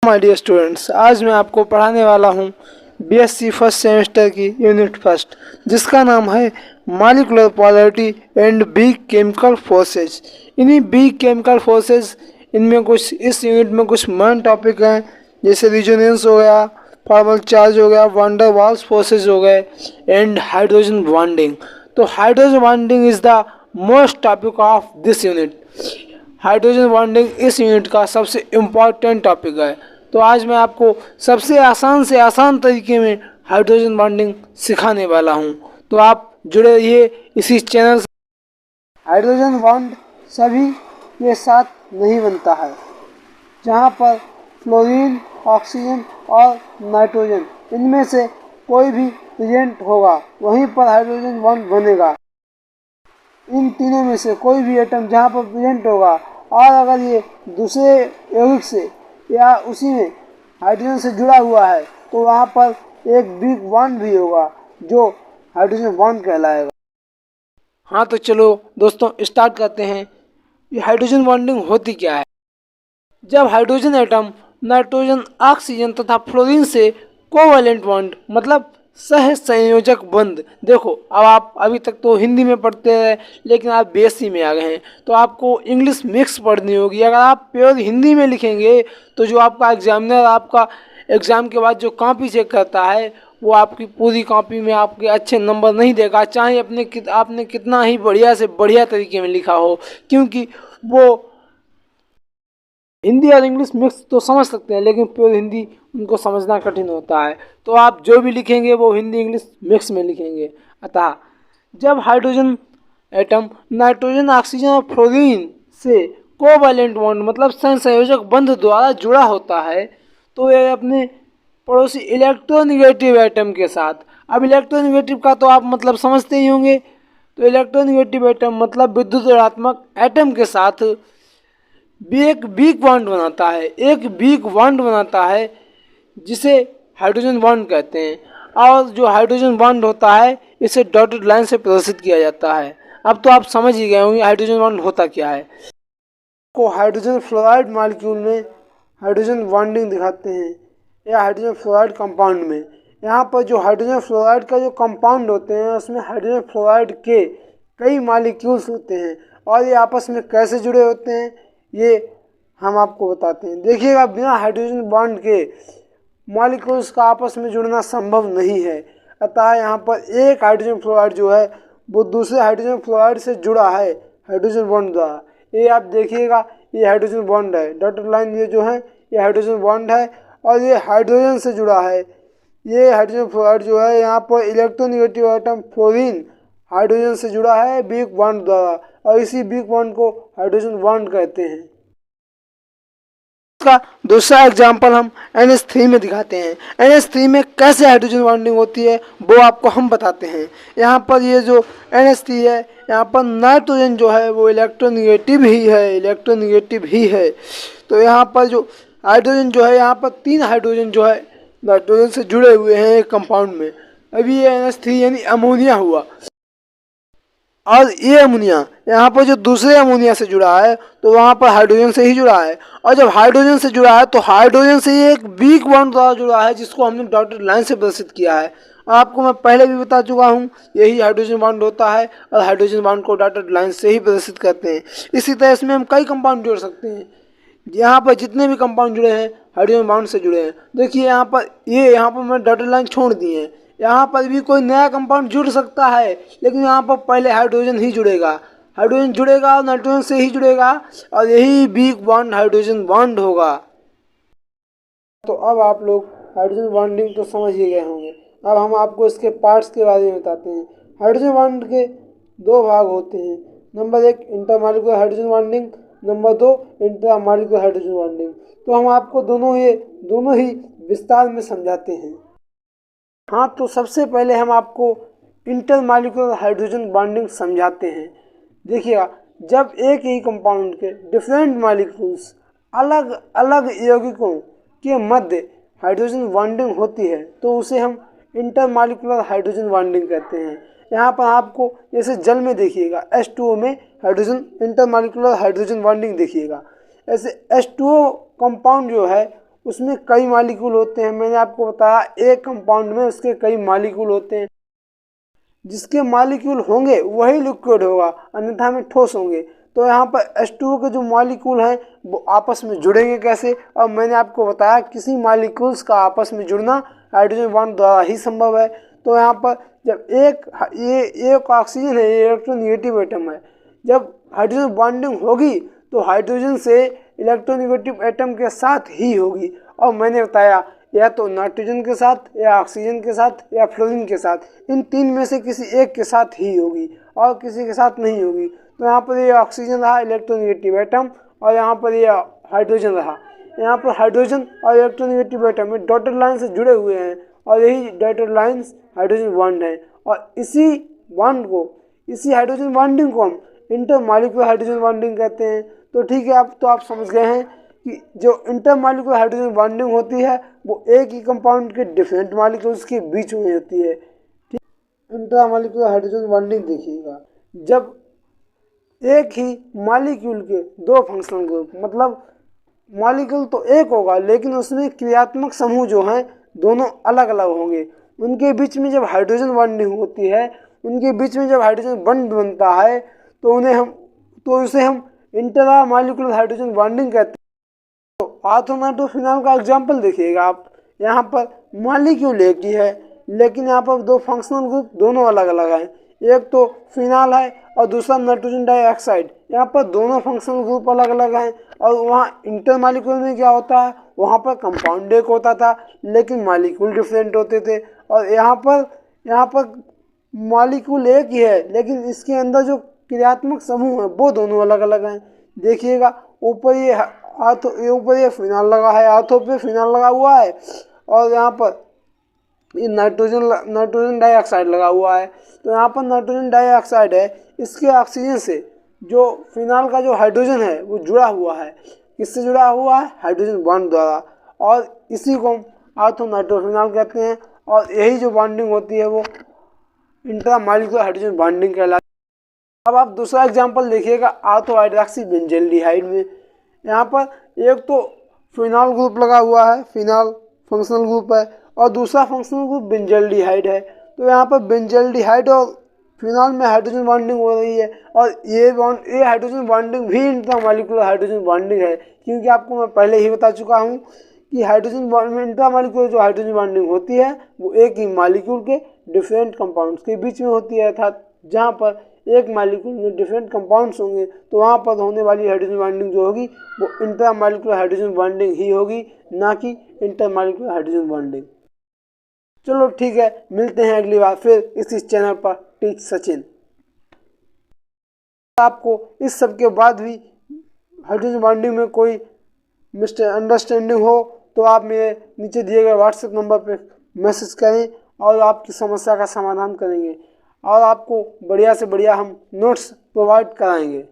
My dear students, आज मैं आपको पढ़ाने वाला हूँ बीएससी फर्स्ट सेमेस्टर की यूनिट फर्स्ट, जिसका नाम है molecular polarity and big chemical forces. इन्हीं बिग केमिकल फोर्सेज इनमें कुछ इस यूनिट में कुछ मेन टॉपिक हैं, जैसे रिजोनेंस हो गया, फॉर्मल चार्ज हो गया, वैन डर वाल्स फोर्सेज हो गए एंड हाइड्रोजन बॉन्डिंग। तो hydrogen bonding is the most topic of this unit. Hydrogen bonding इस यूनिट का सबसे इम्पॉर्टेंट टॉपिक है। तो आज मैं आपको सबसे आसान से आसान तरीके में हाइड्रोजन बॉन्डिंग सिखाने वाला हूं। तो आप जुड़े रहिए इसी चैनल से। हाइड्रोजन बॉन्ड सभी के साथ नहीं बनता है। जहां पर फ्लोरीन, ऑक्सीजन और नाइट्रोजन इनमें से कोई भी प्रेजेंट होगा वहीं पर हाइड्रोजन बॉन्ड बनेगा। इन तीनों में से कोई भी एटम जहाँ पर प्रेजेंट होगा और अगर ये दूसरे यौगिक से या उसी में हाइड्रोजन से जुड़ा हुआ है तो वहाँ पर एक बिग बॉन्ड भी होगा जो हाइड्रोजन बॉन्ड कहलाएगा। हाँ, तो चलो दोस्तों स्टार्ट करते हैं। ये हाइड्रोजन बॉन्डिंग होती क्या है? जब हाइड्रोजन एटम नाइट्रोजन, ऑक्सीजन तथा फ्लोरीन से कोवैलेंट बॉन्ड मतलब सह संयोजक बंध। देखो, अब आप अभी तक तो हिंदी में पढ़ते रहे, लेकिन आप बीएससी में आ गए हैं तो आपको इंग्लिश मिक्स पढ़नी होगी। अगर आप प्योर हिंदी में लिखेंगे तो जो आपका एग्जामिनर आपका एग्ज़ाम के बाद जो कॉपी चेक करता है वो आपकी पूरी कॉपी में आपके अच्छे नंबर नहीं देगा, चाहे आपने कितना ही बढ़िया से बढ़िया तरीके में लिखा हो, क्योंकि वो हिंदी और इंग्लिश मिक्स तो समझ सकते हैं लेकिन प्योर हिंदी उनको समझना कठिन होता है। तो आप जो भी लिखेंगे वो हिंदी इंग्लिश मिक्स में लिखेंगे। अतः जब हाइड्रोजन एटम नाइट्रोजन, ऑक्सीजन और फ्लोरीन से कोवैलेंट बॉन्ड मतलब सहसंयोजक बंध द्वारा जुड़ा होता है तो ये अपने पड़ोसी इलेक्ट्रोनेगेटिव एटम के साथ, अब इलेक्ट्रोनेगेटिव का तो आप मतलब समझते ही होंगे। तो इलेक्ट्रोनेगेटिव एटम मतलब विद्युत ऋणात्मक एटम के साथ एक वीक बॉन्ड बनाता है, एक वीक बॉन्ड बनाता है जिसे हाइड्रोजन बॉन्ड कहते हैं। और जो हाइड्रोजन बॉन्ड होता है इसे डॉटेड लाइन से प्रदर्शित किया जाता है। अब तो आप समझ ही गए होंगे हाइड्रोजन बॉन्ड होता क्या है। को हाइड्रोजन फ्लोराइड मॉलिक्यूल में हाइड्रोजन बॉन्डिंग दिखाते हैं या हाइड्रोजन फ्लोराइड कंपाउंड में। यहाँ पर जो हाइड्रोजन फ्लोराइड का जो कंपाउंड होते हैं उसमें हाइड्रोजन फ्लोराइड के कई मॉलिक्यूल्स होते हैं और ये आपस में कैसे जुड़े होते हैं ये हम आपको बताते हैं। देखिएगा, बिना हाइड्रोजन बॉन्ड के मॉलिक्यूल्स का आपस में जुड़ना संभव नहीं है। अतः यहाँ पर एक हाइड्रोजन फ्लोराइड जो है वो दूसरे हाइड्रोजन फ्लोराइड से जुड़ा है हाइड्रोजन बॉन्ड द्वारा। ये आप देखिएगा, ये हाइड्रोजन बॉन्ड है, डॉटेड लाइन ये जो है ये हाइड्रोजन बॉन्ड है और ये हाइड्रोजन से जुड़ा है। ये हाइड्रोजन फ्लोराइड जो है यहाँ पर इलेक्ट्रोनेगेटिव एटम फ्लोरीन हाइड्रोजन से जुड़ा है बिग बॉन्ड द्वारा और इसी बिग बॉन्ड को हाइड्रोजन बॉन्ड कहते हैं। इसका दूसरा एग्जाम्पल हम NH3 में दिखाते हैं। NH3 में कैसे हाइड्रोजन बॉन्डिंग होती है वो आपको हम बताते हैं। यहाँ पर ये जो NH3 है यहाँ पर नाइट्रोजन जो है वो इलेक्ट्रोनेगेटिव ही है। तो यहाँ पर जो हाइड्रोजन जो है यहाँ पर 3 हाइड्रोजन जो है नाइट्रोजन से जुड़े हुए हैं एक कंपाउंड में। अभी ये NH3 यानी अमोनिया हुआ और ये अमोनिया यहाँ पर जो दूसरे अमोनिया से जुड़ा है तो वहाँ पर हाइड्रोजन से ही जुड़ा है। और जब हाइड्रोजन से जुड़ा है तो हाइड्रोजन से ये एक वीक बॉन्ड द्वारा जुड़ा है जिसको हमने डॉटेड लाइन से प्रदर्शित किया है। आपको मैं पहले भी बता चुका हूँ यही हाइड्रोजन बॉन्ड होता है और हाइड्रोजन बॉन्ड को डॉटेड लाइन से ही प्रदर्शित करते हैं। इसी तरह इसमें हम कई कंपाउंड जोड़ सकते हैं। यहाँ पर जितने भी कंपाउंड जुड़े हैं हाइड्रोजन बॉन्ड से जुड़े हैं। देखिए यहाँ पर मैं डॉटेड लाइन छोड़ दी है। यहाँ पर भी कोई नया कंपाउंड जुड़ सकता है लेकिन यहाँ पर पहले हाइड्रोजन ही जुड़ेगा, हाइड्रोजन जुड़ेगा और नाइट्रोजन से ही जुड़ेगा और यही बिग बॉन्ड हाइड्रोजन बॉन्ड होगा। तो अब आप लोग हाइड्रोजन बॉन्डिंग तो समझ ही गए होंगे। अब हम आपको इसके पार्ट्स के बारे में बताते हैं। हाइड्रोजन बॉन्ड के 2 भाग होते हैं। Number 1 intermolecular hydrogen bonding, number 2 intramolecular hydrogen bonding. तो हम आपको दोनों ही विस्तार में समझाते हैं। हाँ, तो सबसे पहले हम आपको इंटरमॉलिक्यूलर हाइड्रोजन बॉन्डिंग समझाते हैं। देखिएगा, जब एक ही कंपाउंड के डिफरेंट मॉलिक्यूल्स अलग अलग यौगिकों के मध्य हाइड्रोजन बॉन्डिंग होती है तो उसे हम इंटरमॉलिक्यूलर हाइड्रोजन बॉन्डिंग कहते हैं। यहाँ पर आपको जैसे जल में देखिएगा H2O में हाइड्रोजन इंटरमॉलिक्यूलर हाइड्रोजन बॉन्डिंग देखिएगा। ऐसे H2O कंपाउंड जो है उसमें कई मॉलिक्यूल होते हैं। मैंने आपको बताया एक कंपाउंड में उसके कई मॉलिक्यूल होते हैं। जिसके मॉलिक्यूल होंगे वही लिक्विड होगा, अन्यथा में ठोस होंगे। तो यहाँ पर H2O के जो मॉलिक्यूल हैं वो आपस में जुड़ेंगे कैसे? और मैंने आपको बताया किसी मॉलिक्यूल्स का आपस में जुड़ना हाइड्रोजन बॉन्ड द्वारा ही संभव है। तो यहाँ पर जब एक ऑक्सीजन है, ये इलेक्ट्रोनेगेटिव एटम है, जब हाइड्रोजन बॉन्डिंग होगी तो हाइड्रोजन से इलेक्ट्रोनेगेटिव एटम के साथ ही होगी। और मैंने बताया या तो नाइट्रोजन के साथ, या ऑक्सीजन के साथ, या फ्लोरीन के साथ, इन तीन में से किसी एक के साथ ही होगी और किसी के साथ नहीं होगी। तो यहाँ पर ये ऑक्सीजन रहा इलेक्ट्रोनेगेटिव एटम, और यहाँ पर ये हाइड्रोजन रहा। यहाँ पर हाइड्रोजन और इलेक्ट्रोनेगेटिव एटम में डॉटेड लाइन से जुड़े हुए हैं, और यही डॉटेड लाइन्स हाइड्रोजन बॉन्ड है। और इसी बॉन्ड को, इसी हाइड्रोजन बॉन्डिंग को हम इंटरमॉलिक्यूलर हाइड्रोजन बॉन्डिंग कहते हैं। तो ठीक है, आप समझ गए हैं कि जो इंटरमॉलिक्यूलर हाइड्रोजन बॉन्डिंग होती है वो एक ही कंपाउंड के डिफरेंट मॉलिक्यूल्स के बीच में होती है। ठीक, इंटरमॉलिक्यूलर हाइड्रोजन बॉन्डिंग देखिएगा, जब एक ही मॉलिक्यूल के दो फंक्शनल ग्रुप, मतलब मॉलिक्यूल तो एक होगा लेकिन उसमें क्रियात्मक समूह जो हैं दोनों अलग अलग होंगे। उनके बीच में जब हाइड्रोजन बॉन्डिंग होती है, उनके बीच में जब हाइड्रोजन बॉन्ड बनता है तो उसे हम इंटरमॉलिक्यूलर हाइड्रोजन बॉन्डिंग कहते हैं। तो आर्थोनाइट्रोफिनॉल का एग्जाम्पल देखिएगा आप, यहाँ पर मॉलिक्यूल एक ही है लेकिन यहाँ पर दो फंक्शनल ग्रुप दोनों अलग अलग हैं। एक तो फिनॉल है और दूसरा नाइट्रोजन डाइऑक्साइड। यहाँ पर दोनों फंक्शनल ग्रुप अलग अलग हैं। और वहाँ इंटरमॉलिक्यूलर में क्या होता है, वहाँ पर कंपाउंड एक होता था लेकिन मॉलिक्यूल डिफरेंट होते थे। और यहाँ पर मॉलिक्यूल एक ही है लेकिन इसके अंदर जो क्रियात्मक समूह है वो दोनों अलग अलग हैं। देखिएगा ऊपर ये फिनॉल लगा है, हाथों पे फिनॉल लगा हुआ है, और यहाँ पर ये नाइट्रोजन डाइऑक्साइड लगा हुआ है। तो यहाँ पर नाइट्रोजन डाइऑक्साइड है, इसके ऑक्सीजन से जो फिनॉल का जो हाइड्रोजन है वो जुड़ा हुआ है। किससे जुड़ा हुआ है? हाइड्रोजन बॉन्ड द्वारा। और इसी को हम आर्थोनाइट्रोफिनॉल कहते हैं। और यही जो बॉन्डिंग होती है वो इंट्रामॉलिक्यूलर हाइड्रोजन बॉन्डिंग कहलाती है। अब आप दूसरा एग्जांपल देखिएगा ऑर्थो हाइड्रॉक्सी बेंजल्डिहाइड में। यहाँ पर एक तो फिनॉल ग्रुप लगा हुआ है, फिनॉल फंक्शनल ग्रुप है, और दूसरा फंक्शनल ग्रुप बेंजल्डिहाइड है। तो यहाँ पर बेंजल्डिहाइड और फिनॉल में हाइड्रोजन बॉन्डिंग हो रही है, और ये हाइड्रोजन बॉन्डिंग भी इंट्रामॉलिक्यूलर हाइड्रोजन बॉन्डिंग है। क्योंकि आपको मैं पहले ही बता चुका हूँ कि हाइड्रोजन बॉन्ड इंट्रामॉलिक्यूलर जो हाइड्रोजन बॉन्डिंग होती है वो एक ही मॉलिक्यूल के डिफरेंट कंपाउंड्स के बीच में होती है। अर्थात जहाँ पर एक मॉलिक्यूल में डिफरेंट कंपाउंड्स होंगे तो वहाँ पर होने वाली हाइड्रोजन बॉन्डिंग जो होगी वो इंट्रामॉलिक्यूलर हाइड्रोजन बॉन्डिंग ही होगी, ना कि इंटरमॉलिक्यूलर हाइड्रोजन बॉन्डिंग। चलो ठीक है, मिलते हैं अगली बार फिर इसी चैनल पर टीच सचिन। आपको इस सब के बाद भी हाइड्रोजन बॉन्डिंग में कोई मिसअंडरस्टैंडिंग हो तो आप मेरे नीचे दिए गए व्हाट्सएप नंबर पे मैसेज करें और आपकी समस्या का समाधान करेंगे, और आपको बढ़िया से बढ़िया हम नोट्स प्रोवाइड कराएंगे।